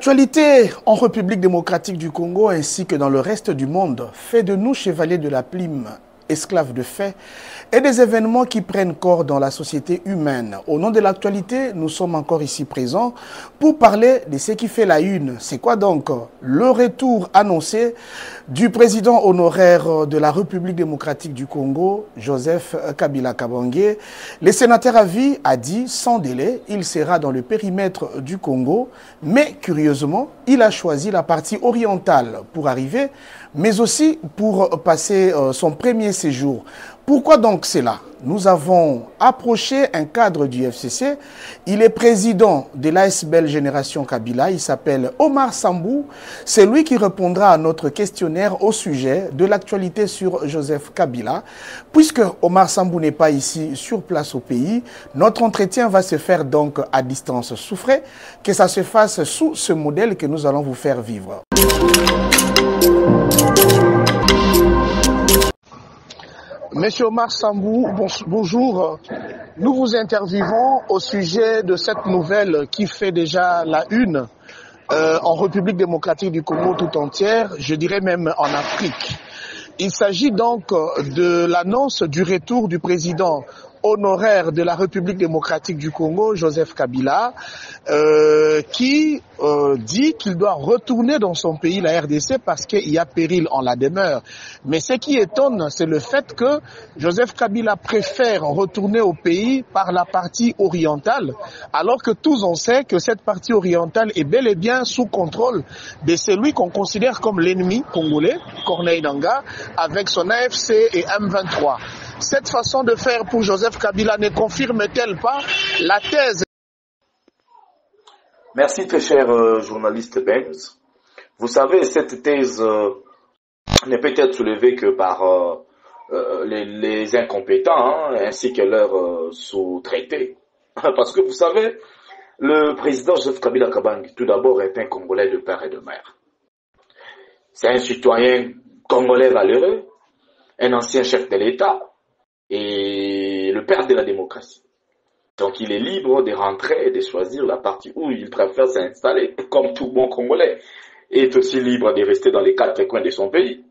L'actualité en République démocratique du Congo ainsi que dans le reste du monde fait de nous chevaliers de la plume, esclaves de fait et des événements qui prennent corps dans la société humaine. Au nom de l'actualité, nous sommes encore ici présents pour parler de ce qui fait la une. C'est quoi donc? Le retour annoncé du président honoraire de la République démocratique du Congo, Joseph Kabila Kabange. Le sénateur à vie a dit sans délai, il sera dans le périmètre du Congo, mais curieusement, il a choisi la partie orientale pour arriver, mais aussi pour passer son premier séjour. Pourquoi donc cela? Nous avons approché un cadre du FCC. Il est président de l'ASBL Génération Kabila. Il s'appelle Omar Sambou. C'est lui qui répondra à notre questionnaire au sujet de l'actualité sur Joseph Kabila. Puisque Omar Sambou n'est pas ici sur place au pays, notre entretien va se faire donc à distance. Souffrez que ça se fasse sous ce modèle que nous allons vous faire vivre. Monsieur Omar Sambou, bonjour. Nous vous interviewons au sujet de cette nouvelle qui fait déjà la une en République démocratique du Congo tout entière, je dirais même en Afrique. Il s'agit donc de l'annonce du retour du président honoraire de la République démocratique du Congo, Joseph Kabila, qui dit qu'il doit retourner dans son pays, la RDC, parce qu'il y a péril en la demeure. Mais ce qui étonne, c'est le fait que Joseph Kabila préfère retourner au pays par la partie orientale, alors que tous on sait que cette partie orientale est bel et bien sous contrôle de celui qu'on considère comme l'ennemi congolais, Corneille Nangaa, avec son AFC et M23. Cette façon de faire pour Joseph Kabila ne confirme-t-elle pas la thèse? Merci très cher journaliste Benz. Vous savez, cette thèse ne peut être soulevée que par les incompétents ainsi que leurs sous-traités. Parce que vous savez, le président Joseph Kabila Kabange, tout d'abord, est un Congolais de père et de mère. C'est un citoyen congolais valeureux, un ancien chef de l'État, et le père de la démocratie. Donc il est libre de rentrer et de choisir la partie où il préfère s'installer, comme tout bon Congolais. Et est aussi libre de rester dans les quatre coins de son pays.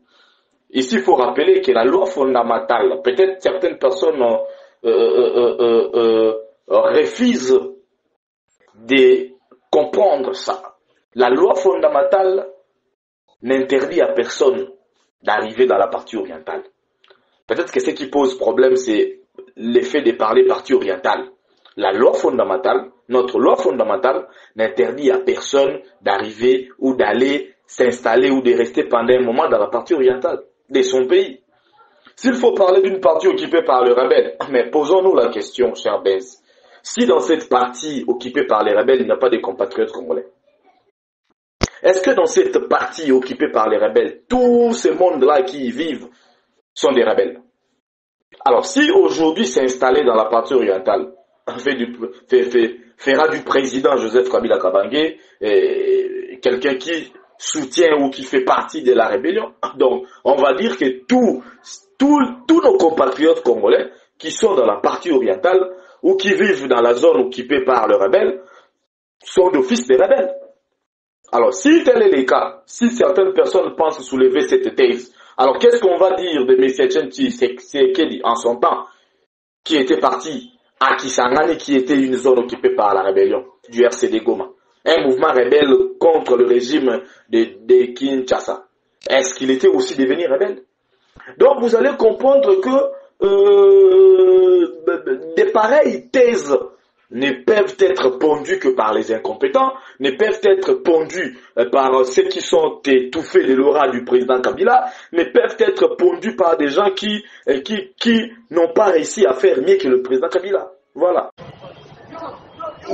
Ici, il faut rappeler que la loi fondamentale, peut-être certaines personnes refusent de comprendre ça. La loi fondamentale n'interdit à personne d'arriver dans la partie orientale. Peut-être que ce qui pose problème, c'est l'effet de parler partie orientale. La loi fondamentale, notre loi fondamentale, n'interdit à personne d'arriver ou d'aller s'installer ou de rester pendant un moment dans la partie orientale de son pays. S'il faut parler d'une partie occupée par les rebelles, mais posons-nous la question, cher Bez, si dans cette partie occupée par les rebelles, il n'y a pas de compatriotes congolais, est-ce que dans cette partie occupée par les rebelles, tout ce monde-là qui y vivent sont des rebelles? Alors, si aujourd'hui s'installer dans la partie orientale fera du président Joseph Kabila Kabange quelqu'un qui soutient ou qui fait partie de la rébellion, donc on va dire que tous nos compatriotes congolais qui sont dans la partie orientale ou qui vivent dans la zone occupée par les rebelles sont d'office des rebelles. Alors, si tel est le cas, si certaines personnes pensent soulever cette thèse, alors qu'est-ce qu'on va dire de M. Tshisekedi en son temps, qui était parti à Kisangani, qui était une zone occupée par la rébellion du RCD Goma, un mouvement rebelle contre le régime de Kinshasa? Est-ce qu'il était aussi devenu rebelle? Donc vous allez comprendre que des pareilles thèses ne peuvent être pondues que par les incompétents, ne peuvent être pondues par ceux qui sont étouffés de l'aura du président Kabila, ne peuvent être pondues par des gens qui n'ont pas réussi à faire mieux que le président Kabila. Voilà.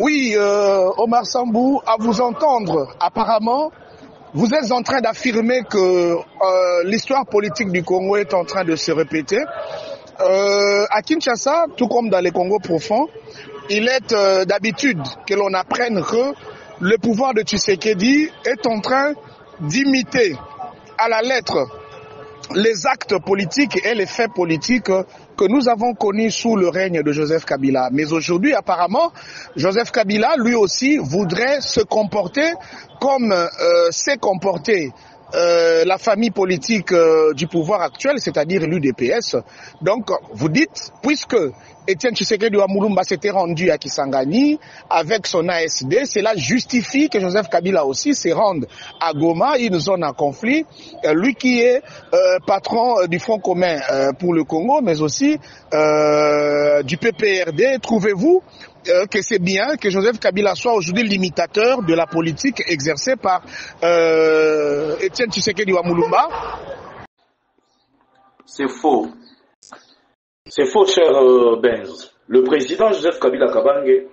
Oui, Omar Sambou, à vous entendre, apparemment, vous êtes en train d'affirmer que l'histoire politique du Congo est en train de se répéter. À Kinshasa, tout comme dans les Congos profonds, il est d'habitude que l'on apprenne que le pouvoir de Tshisekedi est en train d'imiter à la lettre les actes politiques et les faits politiques que nous avons connus sous le règne de Joseph Kabila. Mais aujourd'hui, apparemment, Joseph Kabila, lui aussi, voudrait se comporter comme s'est comporté la famille politique du pouvoir actuel, c'est-à-dire l'UDPS. Donc, vous dites, puisque Etienne Tshisekedi Wamulumba s'était rendu à Kisangani avec son ASD, cela justifie que Joseph Kabila aussi se rende à Goma, une zone en conflit, lui qui est patron du Front commun pour le Congo, mais aussi du PPRD. Trouvez-vous que c'est bien que Joseph Kabila soit aujourd'hui l'imitateur de la politique exercée par Etienne Tshisekedi Wamulumba? C'est faux. C'est faux, cher Benz. Le président Joseph Kabila Kabange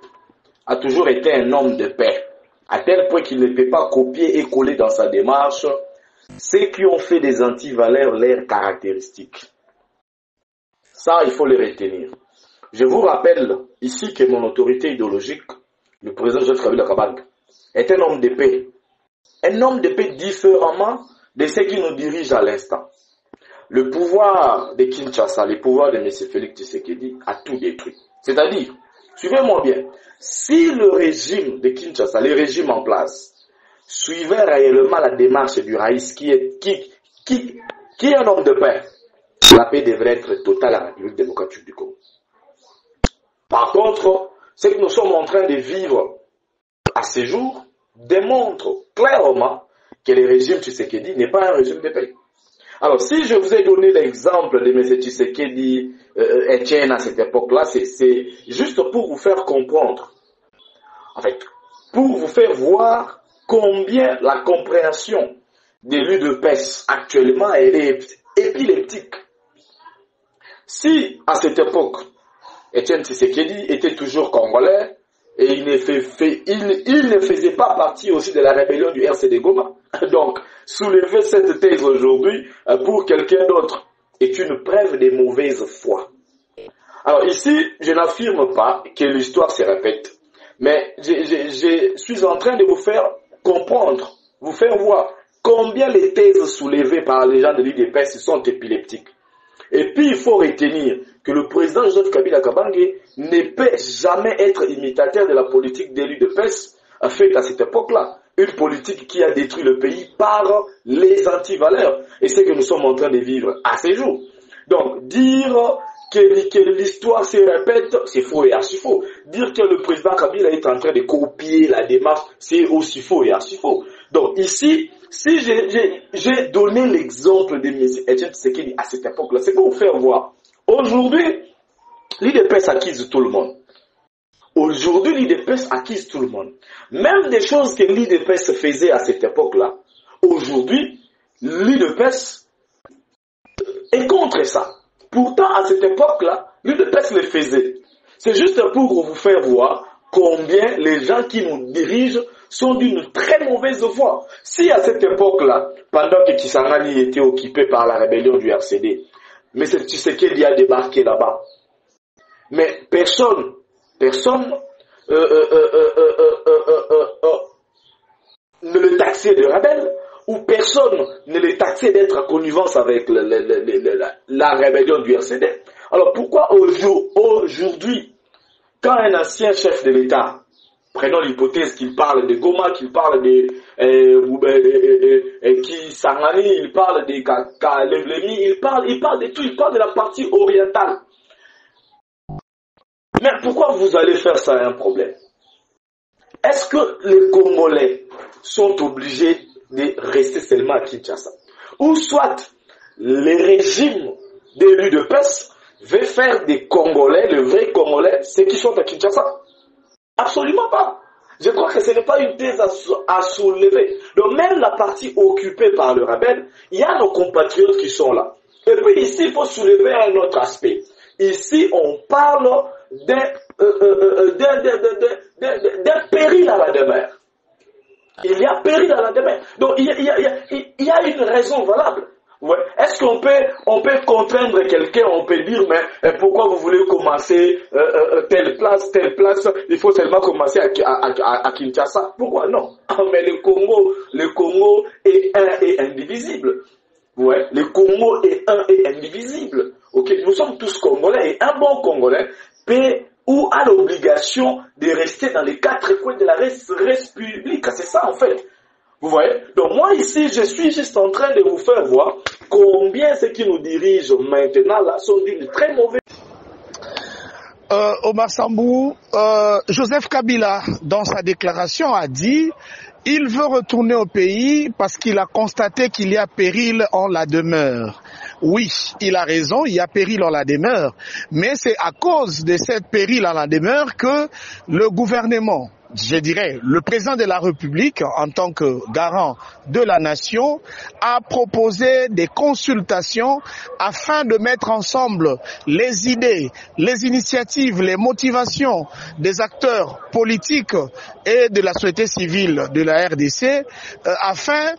a toujours été un homme de paix, à tel point qu'il ne peut pas copier et coller dans sa démarche ceux qui ont fait des antivaleurs leurs caractéristiques. Ça, il faut le retenir. Je vous rappelle ici que mon autorité idéologique, le président Joseph Kabila Kabange, est un homme de paix. Un homme de paix différemment de ceux qui nous dirigent à l'instant. Le pouvoir de Kinshasa, le pouvoir de M. Félix Tshisekedi a tout détruit. C'est-à-dire, suivez-moi bien, si le régime de Kinshasa, le régime en place, suivait réellement la démarche du Raïs qui est un homme de paix, la paix devrait être totale à la République démocratique du Congo. Par contre, ce que nous sommes en train de vivre à ce jour démontre clairement que le régime Tshisekedi n'est pas un régime de paix. Alors, si je vous ai donné l'exemple de M. Tshisekedi, Etienne à cette époque-là, c'est juste pour vous faire comprendre. En fait, pour vous faire voir combien la compréhension de l'UDPS actuellement, elle est épileptique. Si, à cette époque, Etienne Tshisekedi était toujours congolais, et il ne faisait pas partie aussi de la rébellion du RCD Goma. Donc, soulever cette thèse aujourd'hui pour quelqu'un d'autre est une preuve de mauvaise foi. Alors ici, je n'affirme pas que l'histoire se répète, mais je suis en train de vous faire comprendre, vous faire voir combien les thèses soulevées par les gens de l'UDPS sont épileptiques. Et puis, il faut retenir que le président Joseph Kabila Kabange ne peut jamais être imitateur de la politique de l'UDPS faite à cette époque-là. Une politique qui a détruit le pays par les antivaleurs. Et c'est ce que nous sommes en train de vivre à ces jours. Donc, dire que l'histoire se répète, c'est faux et archi faux. Dire que le président Kabila est en train de copier la démarche, c'est aussi faux et archi faux. Donc, ici, si j'ai donné l'exemple de M. Etienne Tshisekedi à cette époque-là, c'est pour vous faire voir. Aujourd'hui, l'UDPS acquise tout le monde. Aujourd'hui, l'UDPS acquise tout le monde. Même des choses que l'UDPS faisait à cette époque-là, aujourd'hui, l'UDPS est contre ça. Pourtant, à cette époque-là, l'UDPS le faisait. C'est juste pour vous faire voir combien les gens qui nous dirigent sont d'une très mauvaise voie. Si à cette époque-là, pendant que Kisangani était occupé par la rébellion du RCD, mais c'est Tshisekedi a débarqué là-bas. Mais personne ne le taxait de rebelle, ou personne ne le taxait d'être en connivence avec la rébellion du RCD. Alors pourquoi aujourd'hui, quand un ancien chef de l'État, prenons l'hypothèse qu'il parle de Goma, qu'il parle de Kisangani, il parle de Kalevlemi, il parle de tout, il parle de la partie orientale. Mais pourquoi vous allez faire ça un problème? Est-ce que les Congolais sont obligés de rester seulement à Kinshasa? Ou soit le régime de l'UDPS veut faire des Congolais, le vrai Congolais, ceux qui sont à Kinshasa? Absolument pas. Je crois que ce n'est pas une thèse à soulever. Donc même la partie occupée par le rebelle, il y a nos compatriotes qui sont là. Et puis ici, il faut soulever un autre aspect. Ici, on parle d'un péril à la demeure. Il y a péril à la demeure. Donc il y a une raison valable. Ouais. Est-ce qu'on peut contraindre quelqu'un, on peut dire, mais pourquoi vous voulez commencer telle place, il faut seulement commencer à Kinshasa? Pourquoi non? Mais le Congo est un et indivisible. Ouais, le Congo est un et indivisible. Ok, nous sommes tous Congolais et un bon Congolais peut ou a l'obligation de rester dans les quatre coins de la République. C'est ça en fait. Vous voyez? Donc moi ici, je suis juste en train de vous faire voir combien ceux qui nous dirigent maintenant là sont d'une très mauvaise... Omar Sambou, Joseph Kabila, dans sa déclaration, a dit il veut retourner au pays parce qu'il a constaté qu'il y a péril en la demeure. Oui, il a raison, il y a péril en la demeure, mais c'est à cause de cette péril en la demeure que le gouvernement, je dirais, le président de la République, en tant que garant de la nation, a proposé des consultations afin de mettre ensemble les idées, les initiatives, les motivations des acteurs politiques et de la société civile de la RDC afin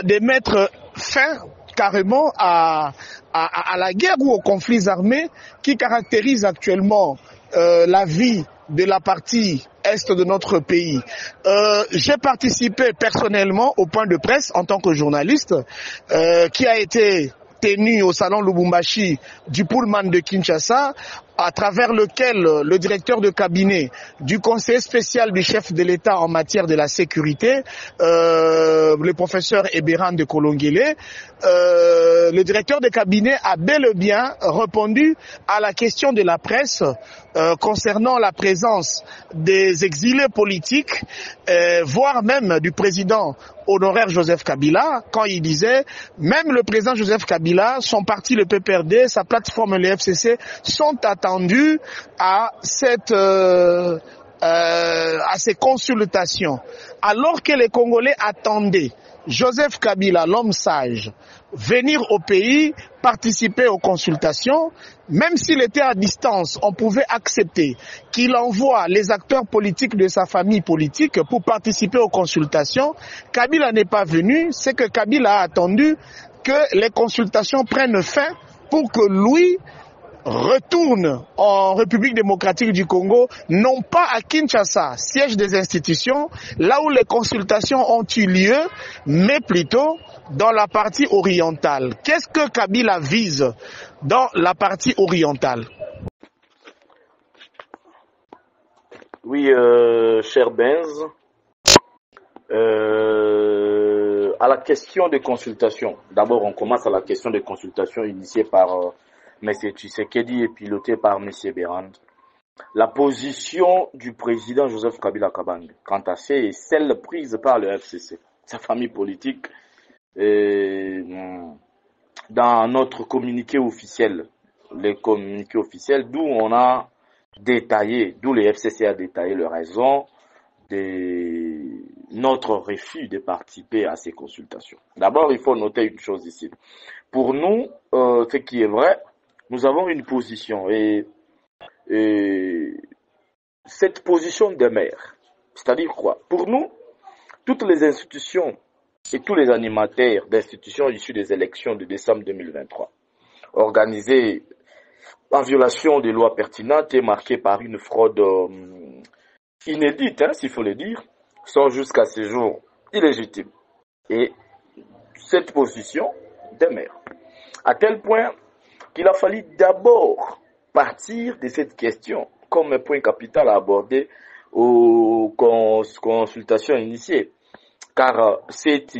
de mettre fin carrément à la guerre ou aux conflits armés qui caractérisent actuellement la vie de la partie est de notre pays. J'ai participé personnellement au point de presse en tant que journaliste qui a été tenu au salon Lubumbashi du Pullman de Kinshasa, à travers lequel le directeur de cabinet du conseiller spécial du chef de l'État en matière de la sécurité, le professeur Eberan de Kolongele, le directeur de cabinet a bel et bien répondu à la question de la presse concernant la présence des exilés politiques, voire même du président honoraire Joseph Kabila, quand il disait même le président Joseph Kabila, son parti le PPRD, sa plateforme le FCC sont attendus à ces consultations. Alors que les Congolais attendaient Joseph Kabila, l'homme sage, venir au pays, participer aux consultations, même s'il était à distance, on pouvait accepter qu'il envoie les acteurs politiques de sa famille politique pour participer aux consultations. Kabila n'est pas venu, c'est que Kabila a attendu que les consultations prennent fin pour que lui retourne en République démocratique du Congo, non pas à Kinshasa, siège des institutions, là où les consultations ont eu lieu, mais plutôt dans la partie orientale. Qu'est-ce que Kabila vise dans la partie orientale? Oui, cher Benz, à la question des consultations, d'abord on commence à la question des consultations initiées par M. Tshisekedi et pilotée par M. Berand. La position du président Joseph Kabila Kabang, quant à ça, est celle prise par le FCC, sa famille politique, dans notre communiqué officiel, les communiqués officiels, d'où on a détaillé, d'où le FCC a détaillé les raisons de notre refus de participer à ces consultations. D'abord, il faut noter une chose ici. Pour nous, ce qui est vrai, nous avons une position et cette position demeure. C'est-à-dire quoi? Pour nous, toutes les institutions et tous les animateurs d'institutions issues des élections de décembre 2023, organisées en violation des lois pertinentes et marquées par une fraude inédite, s'il faut le dire, sont jusqu'à ce jour illégitimes. Et cette position demeure. À tel point qu'il a fallu d'abord partir de cette question comme un point capital à aborder aux consultations initiées. Car cette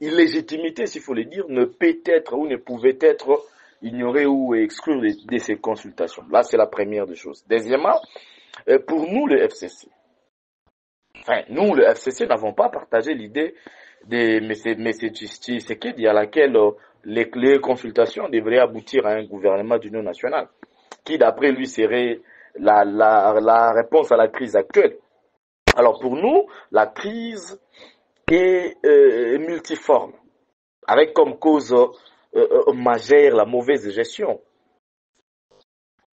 illégitimité, s'il faut le dire, ne peut être ou ne pouvait être ignorée ou exclue de ces consultations. Là, c'est la première des choses. Deuxièmement, pour nous, le FCC, nous, le FCC, n'avons pas partagé l'idée de M. Tshisekedi à laquelle les consultations devraient aboutir à un gouvernement d'union nationale, qui d'après lui serait la réponse à la crise actuelle. Alors pour nous, la crise est multiforme, avec comme cause majeure la mauvaise gestion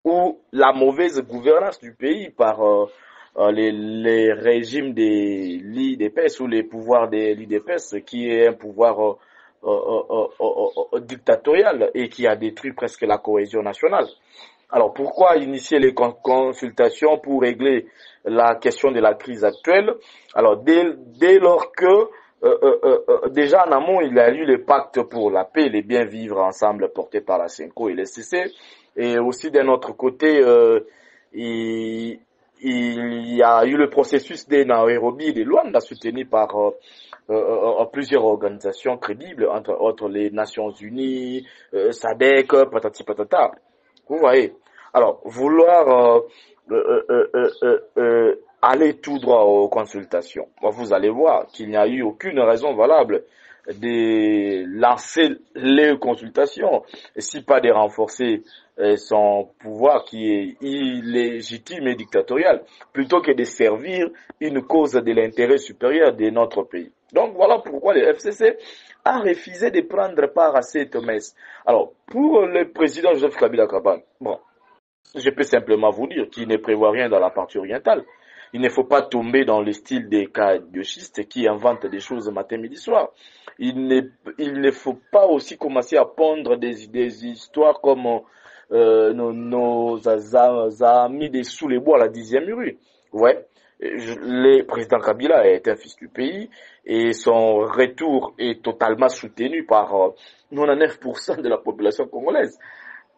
ou la mauvaise gouvernance du pays par les régimes des l'IDPS ou les pouvoirs des l'IDPS, qui est un pouvoir dictatorial et qui a détruit presque la cohésion nationale. Alors pourquoi initier les consultations pour régler la question de la crise actuelle? Alors dès lors que déjà en amont, il y a eu le pacte pour la paix, les bien vivre ensemble porté par la CENCO et le CC. Et aussi d'un autre côté, il y a eu le processus de Nairobi de Luanda soutenu par plusieurs organisations crédibles, entre autres les Nations Unies, SADC, patati patata. Vous voyez. Alors, vouloir aller tout droit aux consultations, vous allez voir qu'il n'y a eu aucune raison valable de lancer les consultations, si pas de renforcer son pouvoir qui est illégitime et dictatorial, plutôt que de servir une cause de l'intérêt supérieur de notre pays. Donc voilà pourquoi le FCC a refusé de prendre part à cette messe. Alors, pour le président Joseph Kabila Kabange, bon, je peux simplement vous dire qu'il ne prévoit rien dans la partie orientale. Il ne faut pas tomber dans le style des cas gauchistes qui inventent des choses matin, midi, soir. Il ne faut pas aussi commencer à pondre des histoires comme nos amis des sous les bois à la 10e rue. Ouais. Le président Kabila est un fils du pays et son retour est totalement soutenu par 99% de la population congolaise.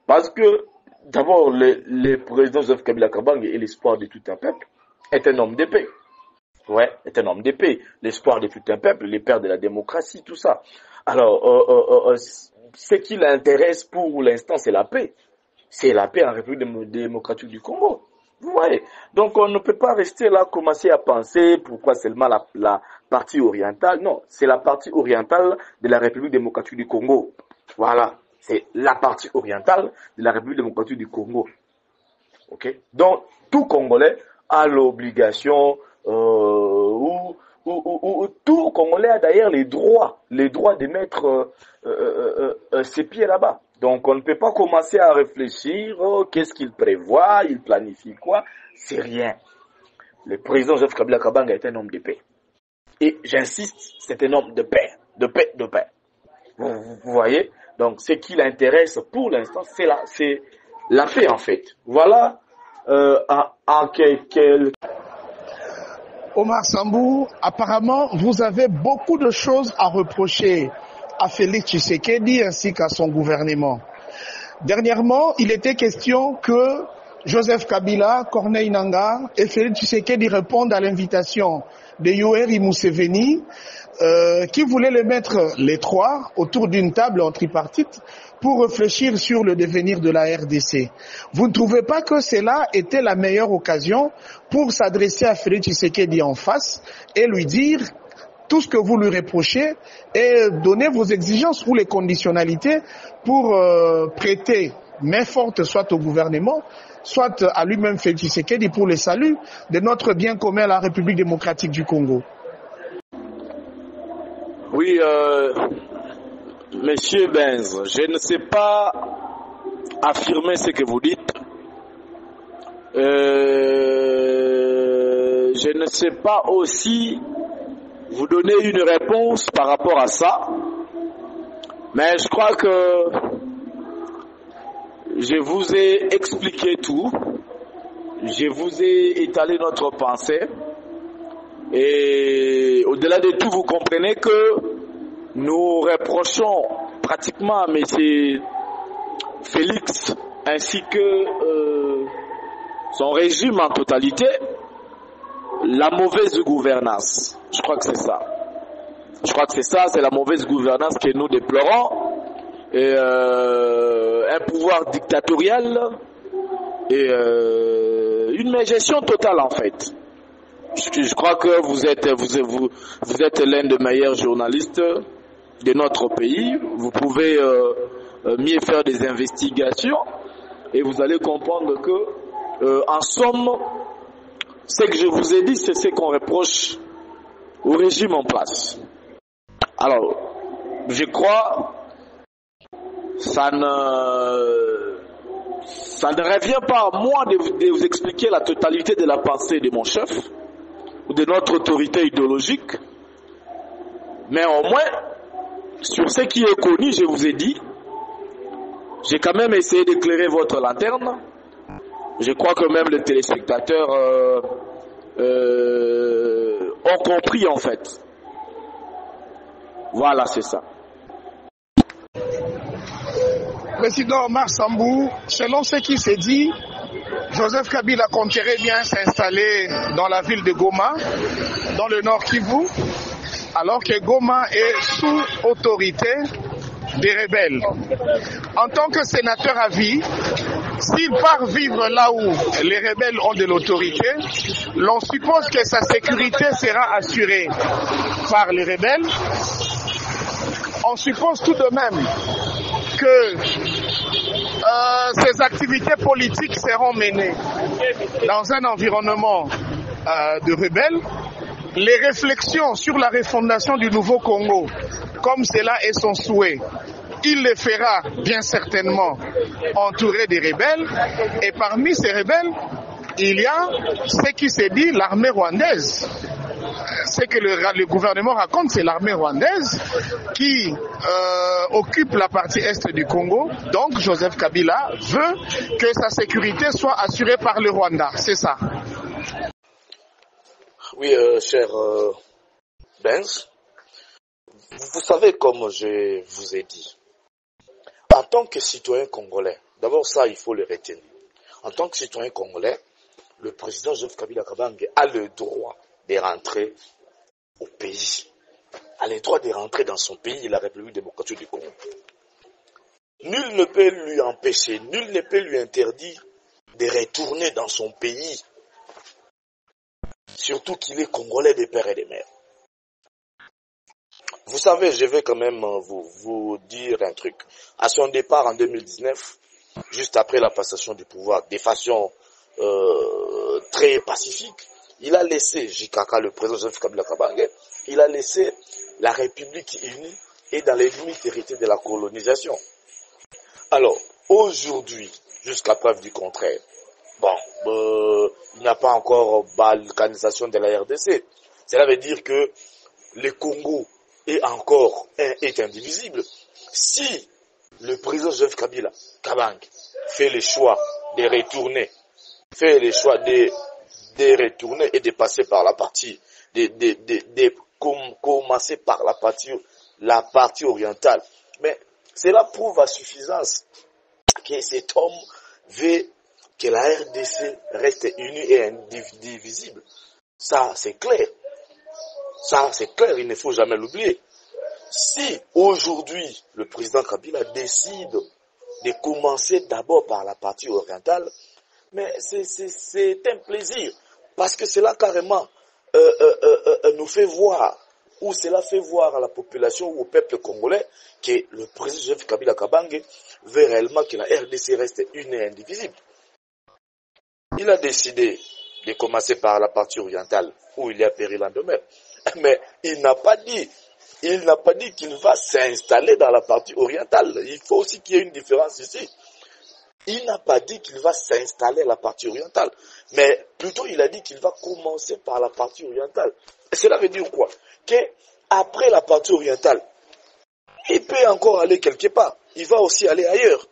Parce que, d'abord, le président Joseph Kabila Kabange est l'espoir de tout un peuple, est un homme d'épée. Ouais, est un homme d'épée. L'espoir de tout un peuple, les pères de la démocratie, tout ça. Alors, ce qui l'intéresse pour l'instant, c'est la paix. C'est la paix en République démocratique du Congo. Vous voyez. Donc, on ne peut pas rester là, commencer à penser pourquoi seulement la partie orientale. Non, c'est la partie orientale de la République démocratique du Congo. Voilà. C'est la partie orientale de la République démocratique du Congo. Ok. Donc, tout Congolais a l'obligation, ou tout Congolais a d'ailleurs les droits de mettre ses pieds là-bas. Donc, on ne peut pas commencer à réfléchir, qu'est-ce qu'il prévoit, il planifie quoi, c'est rien. Le président Joseph Kabila Kabange est un homme de paix. Et j'insiste, c'est un homme de paix, de paix, de paix. Vous voyez? Donc, ce qui l'intéresse pour l'instant, c'est la paix en fait. Voilà, en quelques... Omar Sambou, apparemment, vous avez beaucoup de choses à reprocher à Félix Tshisekedi ainsi qu'à son gouvernement. Dernièrement, il était question que Joseph Kabila, Corneille Nangaa et Félix Tshisekedi répondent à l'invitation de Yoweri Museveni, qui voulait les mettre les trois autour d'une table en tripartite pour réfléchir sur le devenir de la RDC. Vous ne trouvez pas que cela était la meilleure occasion pour s'adresser à Félix Tshisekedi en face et lui dire tout ce que vous lui reprochez et donner vos exigences ou les conditionnalités pour prêter main forte soit au gouvernement, soit à lui-même Félix Tshisekedi pour le salut de notre bien commun, la République démocratique du Congo? Oui, Monsieur Benz, je ne sais pas affirmer ce que vous dites. Je ne sais pas aussi vous donner une réponse par rapport à ça. Mais je crois que je vous ai expliqué tout. Je vous ai étalé notre pensée. Et au-delà de tout, vous comprenez que nous reprochons pratiquement à M. Félix ainsi que son régime en totalité la mauvaise gouvernance. Je crois que c'est ça. C'est la mauvaise gouvernance que nous déplorons. Et un pouvoir dictatorial et une gestion totale en fait. Je crois que vous êtes l'un des meilleurs journalistes de notre pays. Vous pouvez mieux faire des investigations et vous allez comprendre que, en somme, ce que je vous ai dit, c'est ce qu'on reproche au régime en place. Alors, je crois, ça ne revient pas à moi de vous expliquer la totalité de la pensée de mon chef ou de notre autorité idéologique, mais au moins, sur ce qui est connu, je vous ai dit, j'ai quand même essayé d'éclairer votre lanterne. Je crois que même les téléspectateurs ont compris en fait. Voilà, c'est ça. Président Omar Sambou, selon ce qui s'est dit, Joseph Kabila compterait bien s'installer dans la ville de Goma, dans le nord Kivu, alors que Goma est sous autorité des rebelles. En tant que sénateur à vie, s'il part vivre là où les rebelles ont de l'autorité, l'on suppose que sa sécurité sera assurée par les rebelles. On suppose tout de même que ces activités politiques seront menées dans un environnement de rebelles. Les réflexions sur la refondation du nouveau Congo, comme cela est son souhait, il le fera bien certainement entouré des rebelles. Et parmi ces rebelles, il y a ce qui se dit l'armée rwandaise. Ce que le gouvernement raconte, c'est l'armée rwandaise qui occupe la partie est du Congo. Donc Joseph Kabila veut que sa sécurité soit assurée par le Rwanda. C'est ça. Oui, cher Benz, vous savez, comme je vous ai dit, en tant que citoyen congolais, d'abord ça, il faut le retenir. En tant que citoyen congolais, le président Joseph Kabila Kabange a le droit de rentrer au pays, a le droit de rentrer dans son pays, la République démocratique du Congo. Nul ne peut lui empêcher, nul ne peut lui interdire de retourner dans son pays, surtout qu'il est congolais des pères et des mères. Vous savez, je vais quand même vous dire un truc. À son départ en 2019, juste après la passation du pouvoir, de façon très pacifique, il a laissé, JKK, le président Joseph Kabila Kabange, il a laissé la République unie et dans les limites héritées de la colonisation. Alors, aujourd'hui, jusqu'à preuve du contraire, il n'y a pas encore balkanisation de la RDC. Cela veut dire que le Congo est indivisible. Si le président Joseph Kabila Kabange fait le choix de retourner, et de passer par la partie, de commencer par la partie orientale, mais cela prouve à suffisance que cet homme veut que la RDC reste unie et indivisible. Ça, c'est clair. Il ne faut jamais l'oublier. Si aujourd'hui, le président Kabila décide de commencer d'abord par la partie orientale, mais c'est un plaisir, parce que cela carrément nous fait voir, ou cela fait voir à la population ou au peuple congolais que le président Joseph Kabila Kabange veut réellement que la RDC reste une et indivisible. Il a décidé de commencer par la partie orientale où il y a péril en demeure. Mais il n'a pas dit qu'il va s'installer dans la partie orientale. Il faut aussi qu'il y ait une différence ici. Il n'a pas dit qu'il va s'installer à la partie orientale, mais plutôt il a dit qu'il va commencer par la partie orientale. Et cela veut dire quoi? Qu'après la partie orientale, il peut encore aller quelque part. Il va aussi aller ailleurs.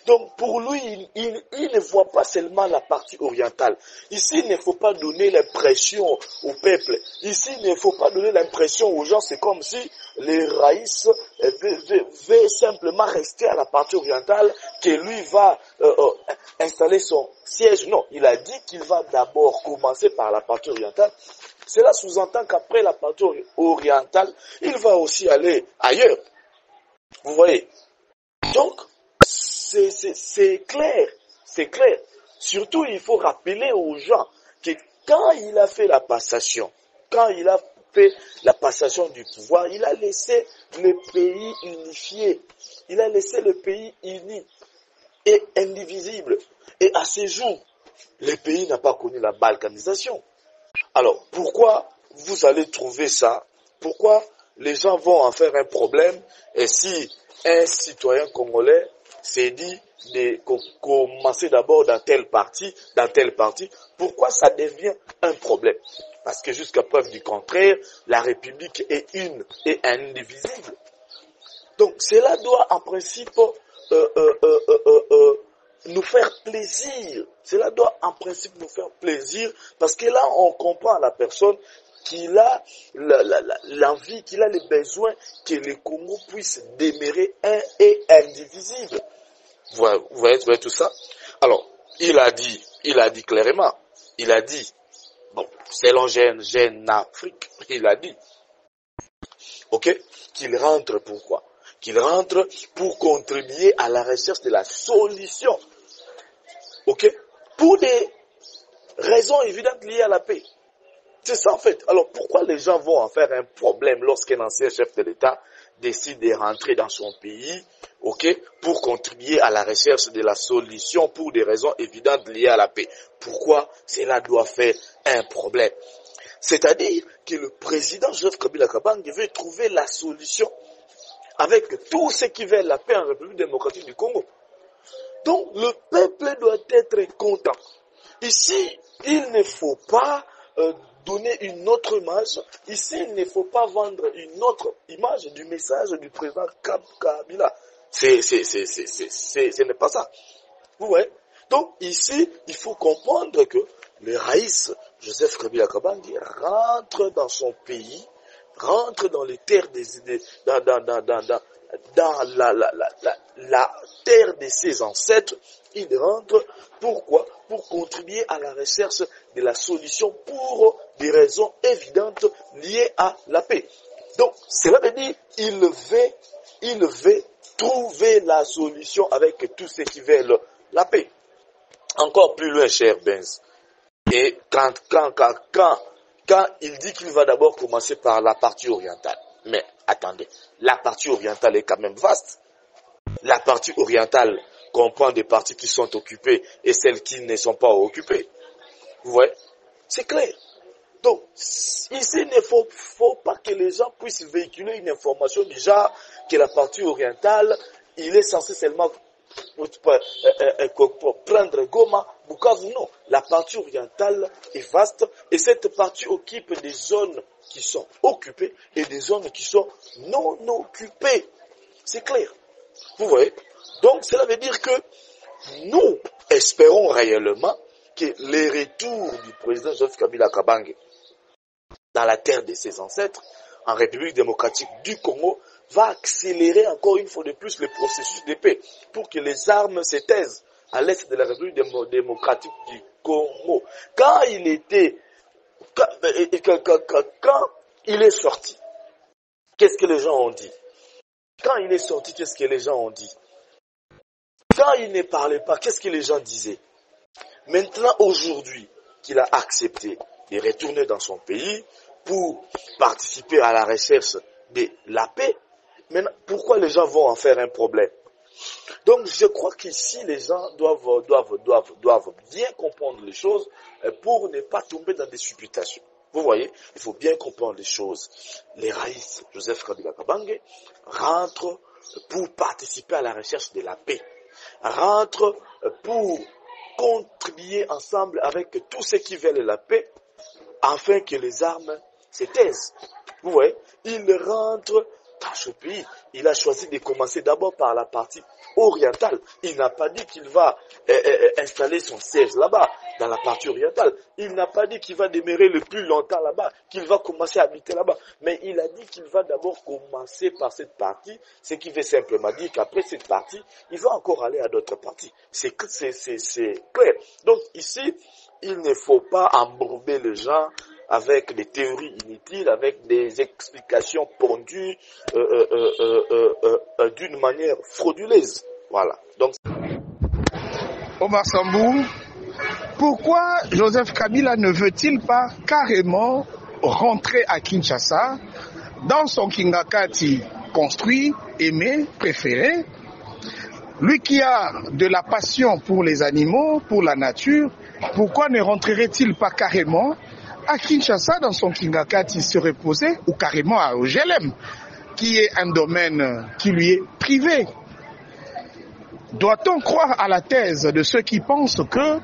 Donc pour lui, il ne voit pas seulement la partie orientale. Ici, il ne faut pas donner l'impression au peuple. Ici, il ne faut pas donner l'impression aux gens, c'est comme si les raïs veulent simplement rester à la partie orientale, que lui va installer son siège. Non, il a dit qu'il va d'abord commencer par la partie orientale. Cela sous-entend qu'après la partie orientale, il va aussi aller ailleurs. Vous voyez? Donc, c'est clair. Surtout, il faut rappeler aux gens que quand il a fait la passation du pouvoir, il a laissé le pays unifié. Il a laissé le pays uni et indivisible. Et à ce jour, le pays n'a pas connu la balkanisation. Alors, pourquoi vous allez trouver ça? Pourquoi les gens vont en faire un problème? Et si un citoyen congolais s'est dit de commencer d'abord dans tel parti, pourquoi ça devient un problème? Parce que jusqu'à preuve du contraire, la République est une et indivisible. Donc cela doit en principe nous faire plaisir. Cela doit en principe nous faire plaisir, parce que là on comprend la personne qu'il a l'envie, qu'il a le besoin que le Congo puisse demeurer un et indivisible. Vous voyez tout ça? Alors, il a dit clairement, bon, selon Jeune Afrique, il a dit, ok, qu'il rentre pourquoi? Qu'il rentre pour contribuer à la recherche de la solution, ok, pour des raisons évidentes liées à la paix. C'est ça en fait. Alors pourquoi les gens vont en faire un problème lorsqu'un ancien chef de l'État décide de rentrer dans son pays, ok, pour contribuer à la recherche de la solution pour des raisons évidentes liées à la paix? Pourquoi cela doit faire un problème? C'est-à-dire que le président Joseph Kabila Kabange veut trouver la solution avec tous ceux qui veulent la paix en République démocratique du Congo. Donc le peuple doit être content. Ici, il ne faut pas donner une autre image. Ici, il ne faut pas vendre une autre image du message du président Kabila. Ce n'est pas ça. Vous voyez? Donc ici, il faut comprendre que le Raïs Joseph Kabila Kabange rentre dans son pays, rentre dans les terres dans la terre de ses ancêtres. Il rentre, pourquoi? Pour contribuer à la recherche de la solution pour des raisons évidentes liées à la paix. Donc, cela veut dire il veut trouver la solution avec tous ceux qui veulent la paix. Encore plus loin, cher Benz. Et quand il dit qu'il va d'abord commencer par la partie orientale. Mais attendez, la partie orientale est quand même vaste. La partie orientale comprend des parties qui sont occupées et celles qui ne sont pas occupées. Vous voyez? C'est clair. Donc, ici, il ne faut pas que les gens puissent véhiculer une information du genre que la partie orientale, il est censé seulement prendre Goma, Bukavu. Non, la partie orientale est vaste et cette partie occupe des zones qui sont occupées et des zones qui sont non occupées. C'est clair. Vous voyez? Donc cela veut dire que nous espérons réellement que les retours du président Joseph Kabila Kabange dans la terre de ses ancêtres, en République démocratique du Congo, va accélérer encore une fois de plus le processus de paix pour que les armes se taisent à l'est de la République démocratique du Congo. Quand il est sorti, qu'est-ce que les gens ont dit? Quand il est sorti, qu'est-ce que les gens ont dit? Quand il ne parlait pas, qu'est-ce que les gens disaient? Maintenant, aujourd'hui, qu'il a accepté de retourner dans son pays pour participer à la recherche de la paix, maintenant, pourquoi les gens vont en faire un problème? Donc, je crois qu'ici, les gens doivent bien comprendre les choses pour ne pas tomber dans des supputations. Vous voyez, il faut bien comprendre les choses. Les Raïs, Joseph Kabila Kabange, rentrent pour participer à la recherche de la paix. Rentrent pour contribuer ensemble avec tous ceux qui veulent la paix, afin que les armes se taisent. Vous voyez, il rentre dans ce pays. Il a choisi de commencer d'abord par la partie orientale. Il n'a pas dit qu'il va installer son siège là-bas, dans la partie orientale. Il n'a pas dit qu'il va demeurer le plus longtemps là-bas, qu'il va commencer à habiter là-bas. Mais il a dit qu'il va d'abord commencer par cette partie, ce qui veut simplement dire qu'après cette partie, il va encore aller à d'autres parties. C'est clair. Donc ici, il ne faut pas embourber les gens avec des théories inutiles, avec des explications pondues d'une manière frauduleuse. Voilà. Donc, Omar Sambou, pourquoi Joseph Kabila ne veut-il pas carrément rentrer à Kinshasa dans son Kingakati construit, aimé, préféré? Lui qui a de la passion pour les animaux, pour la nature, pourquoi ne rentrerait-il pas carrément à Kinshasa dans son Kingakati se reposer, ou carrément à OGLM, qui est un domaine qui lui est privé? Doit-on croire à la thèse de ceux qui pensent que,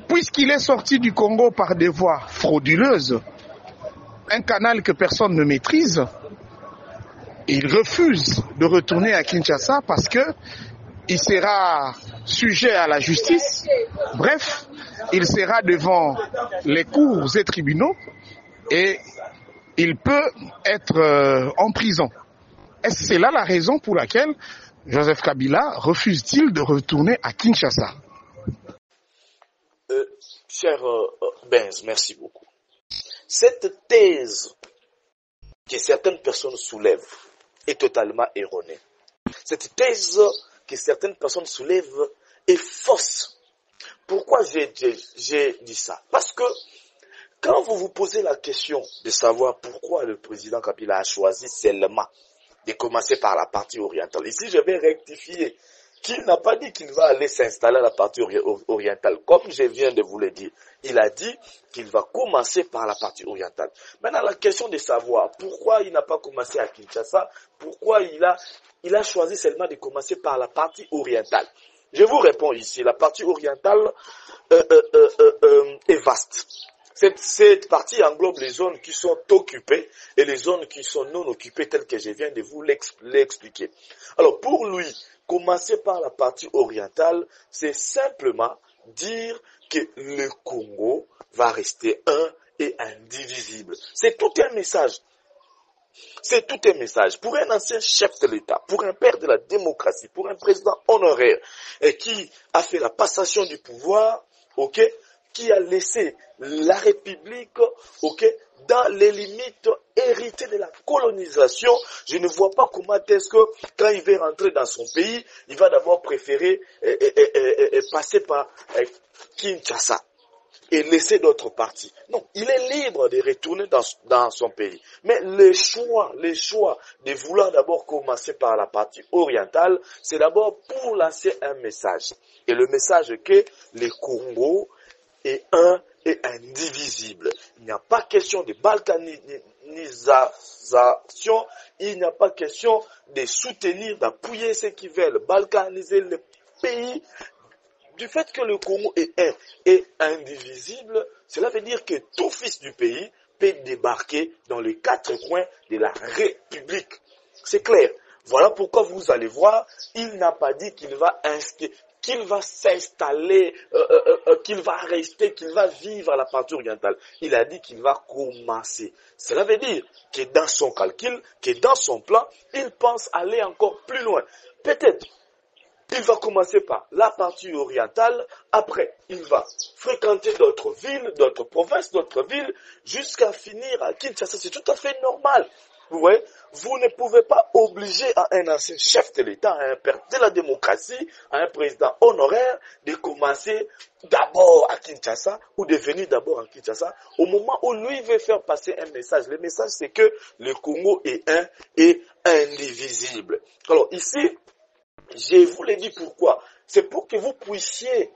puisqu'il est sorti du Congo par des voies frauduleuses, un canal que personne ne maîtrise, il refuse de retourner à Kinshasa parce que il sera sujet à la justice, bref, il sera devant les cours et tribunaux et il peut être en prison. Est-ce que c'est là la raison pour laquelle Joseph Kabila refuse-t-il de retourner à Kinshasa? Cher Benz, merci beaucoup. Cette thèse que certaines personnes soulèvent est totalement erronée. Cette thèse que certaines personnes soulèvent est fausse. Pourquoi j'ai dit ça? Parce que quand vous vous posez la question de savoir pourquoi le président Kabila a choisi seulement de commencer par la partie orientale, ici je vais rectifier qu'il n'a pas dit qu'il va aller s'installer à la partie orientale. Comme je viens de vous le dire, il a dit qu'il va commencer par la partie orientale. Maintenant, la question de savoir pourquoi il n'a pas commencé à Kinshasa, pourquoi il a choisi seulement de commencer par la partie orientale. Je vous réponds ici, la partie orientale est vaste. Cette partie englobe les zones qui sont occupées et les zones qui sont non occupées, telles que je viens de vous l'expliquer. Alors, pour lui, commencer par la partie orientale, c'est simplement dire que le Congo va rester un et indivisible. C'est tout un message. C'est tout un message. Pour un ancien chef de l'État, pour un père de la démocratie, pour un président honoraire et qui a fait la passation du pouvoir, ok, qui a laissé la République, ok, dans les limites héritées de la colonisation, je ne vois pas comment est-ce que quand il va rentrer dans son pays, il va d'abord préférer passer par Kinshasa et laisser d'autres parties. Non, il est libre de retourner dans son pays. Mais le choix de vouloir d'abord commencer par la partie orientale, c'est d'abord pour lancer un message. Et le message que le Congo est un et indivisible. Il n'y a pas question de balkanisation, il n'y a pas question de soutenir, d'appuyer ceux qui veulent balkaniser le pays. Du fait que le Congo est un et indivisible, cela veut dire que tout fils du pays peut débarquer dans les quatre coins de la République. C'est clair. Voilà pourquoi vous allez voir, il n'a pas dit qu'il va s'installer, qu'il va rester, qu'il va vivre à la partie orientale. Il a dit qu'il va commencer. Cela veut dire que dans son calcul, que dans son plan, il pense aller encore plus loin. Peut-être il va commencer par la partie orientale, après il va fréquenter d'autres villes, d'autres provinces, d'autres villes, jusqu'à finir à Kinshasa. C'est tout à fait normal. Vous voyez, vous ne pouvez pas obliger à un ancien chef de l'État, à un père de la démocratie, à un président honoraire, de commencer d'abord à Kinshasa ou de venir d'abord à Kinshasa au moment où lui veut faire passer un message. Le message, c'est que le Congo est un et indivisible. Alors ici, je vous l'ai dit pourquoi. C'est pour que vous puissiez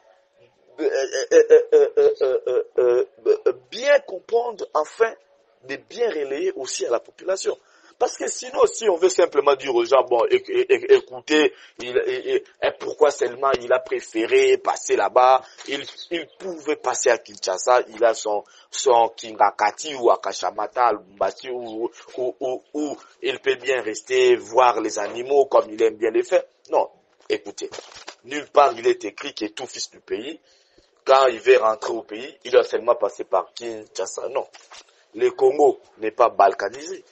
bien comprendre, enfin, de bien relayer aussi à la population. Parce que sinon, si on veut simplement dire aux gens, bon, écoutez, pourquoi seulement il a préféré passer là-bas, il pouvait passer à Kinshasa, il a son Kingakati ou Akashamata, Lumbasi, où il peut bien rester voir les animaux comme il aime bien les faire. Non, écoutez, nulle part il est écrit que tout fils du pays, quand il veut rentrer au pays, il doit seulement passer par Kinshasa. Non, le Congo n'est pas balkanisé.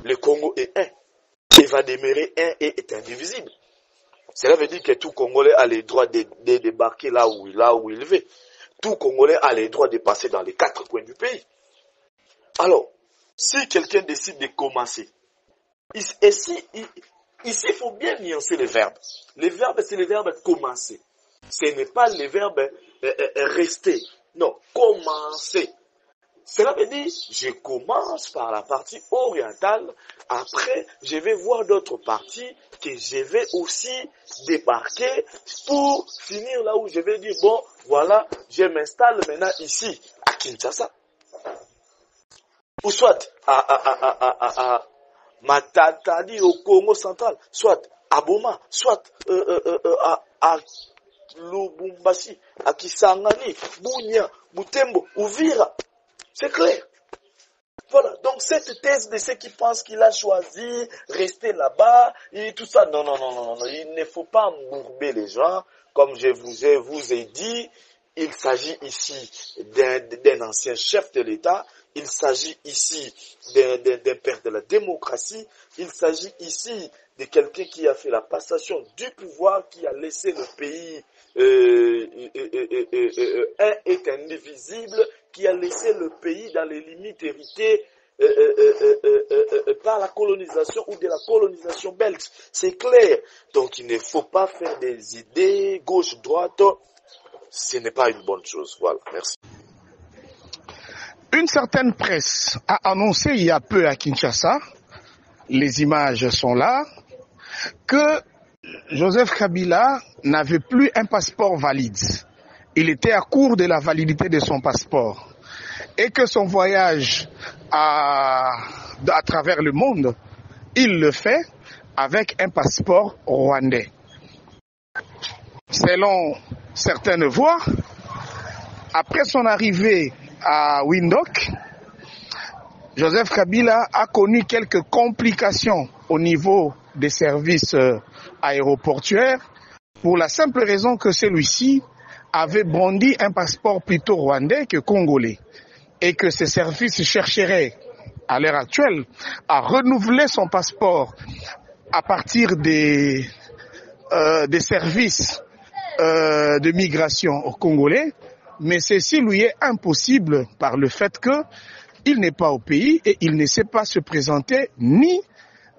Le Congo est un. Il va demeurer un et est indivisible. Cela veut dire que tout Congolais a le droit de débarquer là où il veut. Tout Congolais a le droit de passer dans les quatre coins du pays. Alors, si quelqu'un décide de commencer, ici, il faut bien nuancer les verbes. Les verbes, c'est le verbe commencer. Ce n'est pas le verbe rester. Non, commencer. Cela veut dire, je commence par la partie orientale, après je vais voir d'autres parties que je vais aussi débarquer pour finir là où je vais dire, bon, voilà, je m'installe maintenant ici, à Kinshasa. Ou soit à Matadi au Congo central, soit à Boma, soit à Lubumbashi, à Kisangani, Bunia, Butembo, Uvira. C'est clair. Voilà. Donc, cette thèse de ceux qui pensent qu'il a choisi rester là-bas et tout ça, non. Il ne faut pas embourber les gens. Comme je vous ai dit, il s'agit ici d'un ancien chef de l'État, il s'agit ici d'un père de la démocratie, il s'agit ici de quelqu'un qui a fait la passation du pouvoir, qui a laissé le pays un et indivisible, qui a laissé le pays dans les limites héritées par la colonisation ou de la colonisation belge. C'est clair. Donc il ne faut pas faire des idées gauche-droite. Ce n'est pas une bonne chose. Voilà, merci. Une certaine presse a annoncé il y a peu à Kinshasa, les images sont là, que Joseph Kabila n'avait plus un passeport valide. Il était à court de la validité de son passeport. Et que son voyage à travers le monde, il le fait avec un passeport rwandais. Selon certaines voix, après son arrivée à Windhoek, Joseph Kabila a connu quelques complications au niveau des services aéroportuaires pour la simple raison que celui-ci avait brandi un passeport plutôt rwandais que congolais et que ces services chercheraient à l'heure actuelle à renouveler son passeport à partir des services de migration au Congolais, mais ceci lui est impossible par le fait qu'il n'est pas au pays et il ne sait pas se présenter ni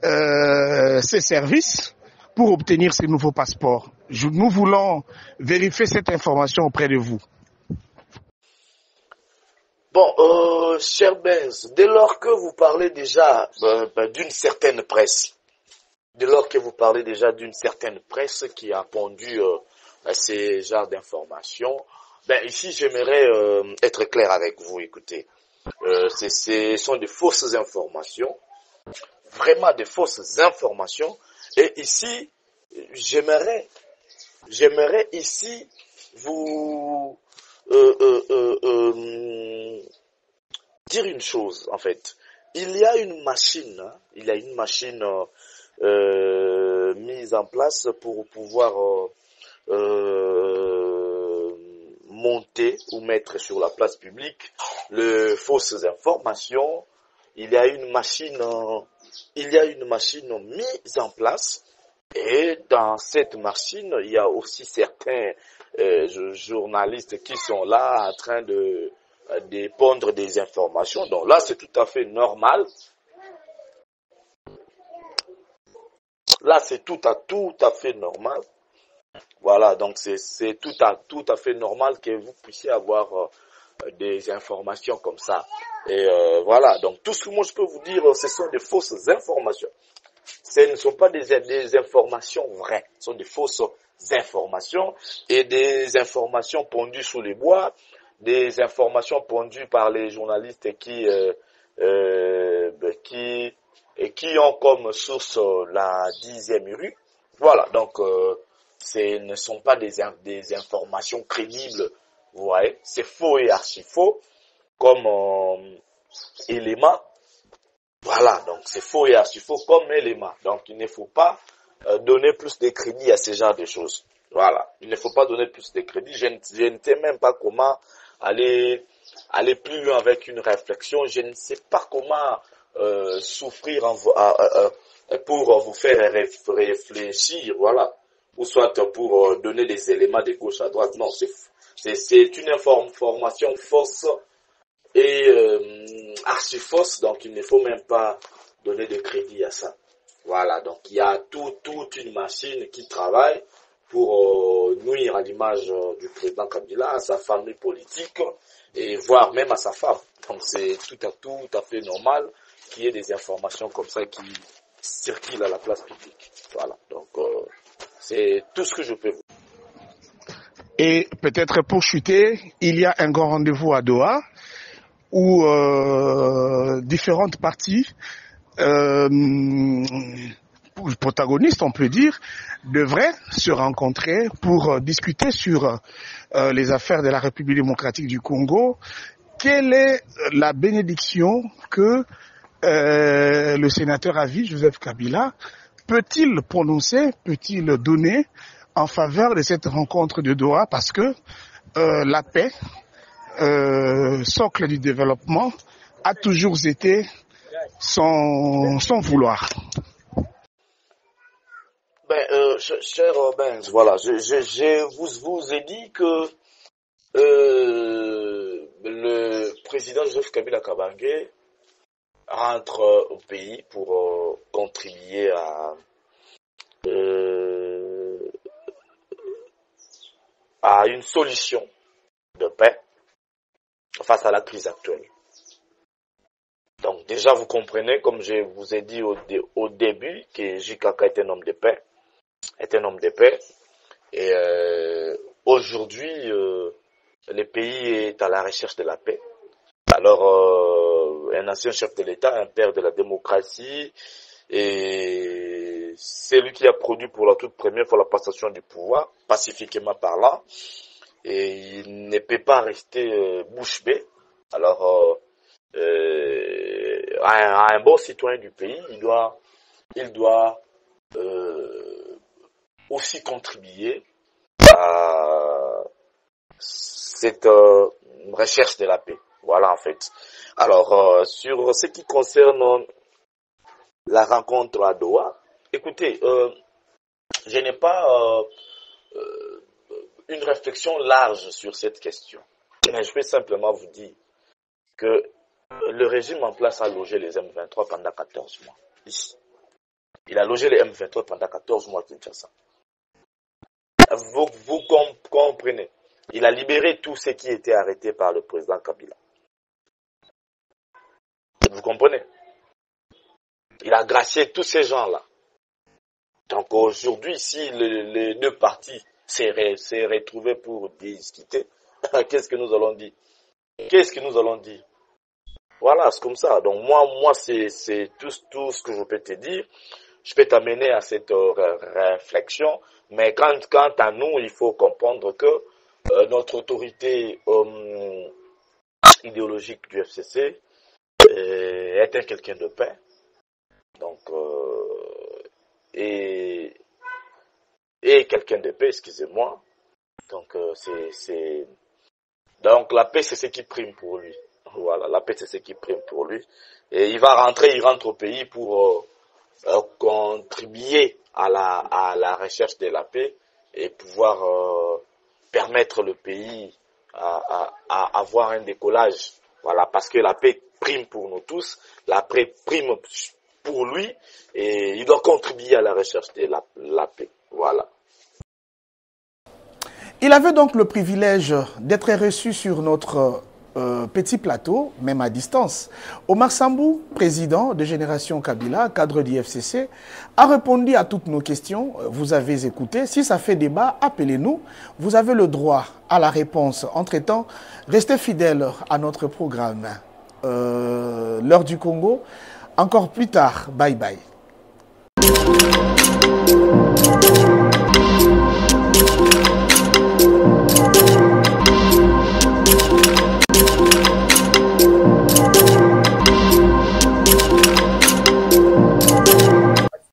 ses services pour obtenir ces nouveaux passeports. Nous voulons vérifier cette information auprès de vous. Bon, cher Benz, dès lors que vous parlez déjà d'une certaine presse, qui a pondu ces genres d'informations, ici j'aimerais être clair avec vous. Écoutez, ce sont de fausses informations, vraiment de fausses informations. Et ici, j'aimerais ici vous dire une chose, en fait. Il y a une machine mise en place pour pouvoir monter ou mettre sur la place publique les fausses informations. Il y a une machine mise en place, et dans cette machine, il y a aussi certains journalistes qui sont là en train de pondre des informations. Donc là, c'est tout à fait normal. Voilà, donc c'est tout à fait normal que vous puissiez avoir des informations comme ça. Et voilà, donc tout ce que moi je peux vous dire, ce sont des fausses informations. Ce ne sont pas des informations vraies, ce sont des fausses informations et des informations pondues sous les bois, des informations pondues par les journalistes qui ont comme source la 10e rue. Voilà, donc ce ne sont pas des informations crédibles, vous voyez, c'est faux et archi-faux comme élément. Voilà, donc c'est faux et archi-faux comme élément. Donc il ne faut pas donner plus de crédit à ce genre de choses. Voilà, il ne faut pas donner plus de crédit. Je ne sais même pas comment aller plus loin avec une réflexion. Je ne sais pas comment souffrir pour vous faire réfléchir, voilà, ou soit pour donner des éléments de gauche à droite. Non, c'est une information fausse et archi-fausse, donc il ne faut même pas donner de crédit à ça. Voilà, donc il y a toute une machine qui travaille pour nuire à l'image du président Kabila, à sa famille politique et voire même à sa femme. Donc c'est tout à fait normal qu'il y ait des informations comme ça qui circulent à la place publique. Voilà, donc c'est tout ce que je peux vous dire. Et peut-être pour chuter, il y a un grand rendez-vous à Doha où différentes parties protagonistes, on peut dire, devraient se rencontrer pour discuter sur les affaires de la République démocratique du Congo. Quelle est la bénédiction que le sénateur à vie, Joseph Kabila, peut-il prononcer, peut-il donner en faveur de cette rencontre de Doha? Parce que la paix, socle du développement, a toujours été son vouloir. Cher Benz, voilà, je vous ai dit que le président Joseph Kabila Kabange rentre au pays pour contribuer à une solution de paix face à la crise actuelle. Donc déjà vous comprenez, comme je vous ai dit au début, que JKK est un homme de paix. Et aujourd'hui, le pays est à la recherche de la paix. Alors, un ancien chef de l'État, un père de la démocratie, et c'est lui qui a produit pour la toute première fois la passation du pouvoir, pacifiquement parlant, et il ne peut pas rester bouche bée. Alors, un bon citoyen du pays, il doit aussi contribuer à cette recherche de la paix. Voilà, en fait. Alors, sur ce qui concerne la rencontre à Doha, écoutez, je n'ai pas une réflexion large sur cette question. Mais je vais simplement vous dire que le régime en place a logé les M23 pendant 14 mois. Ici. Il a logé les M23 pendant 14 mois à Kinshasa. Vous comprenez. Il a libéré tous ceux qui étaient arrêtés par le président Kabila. Vous comprenez? Il a gracié tous ces gens-là. Donc aujourd'hui, si les deux parties s'est retrouvées pour discuter, qu'est-ce que nous allons dire? Voilà, c'est comme ça. Donc moi c'est tout ce que je peux te dire. Je peux t'amener à cette réflexion, mais quant à nous, il faut comprendre que notre autorité idéologique du FCC est quelqu'un de paix. Donc et quelqu'un de paix, excusez-moi. Donc donc la paix, c'est ce qui prime pour lui. Voilà, la paix, c'est ce qui prime pour lui. Et il rentre au pays pour contribuer à la recherche de la paix et pouvoir permettre le pays à avoir un décollage. Voilà, parce que la paix prime pour nous tous, la paix prime pour lui et il doit contribuer à la recherche de la paix. Voilà. Il avait donc le privilège d'être reçu sur notre petit plateau, même à distance. Omar Sambou, président de Génération Kabila, cadre du FCC, a répondu à toutes nos questions. Vous avez écouté. Si ça fait débat, appelez-nous. Vous avez le droit à la réponse. Entre-temps, restez fidèles à notre programme. L'heure du Congo, encore plus tard. Bye bye.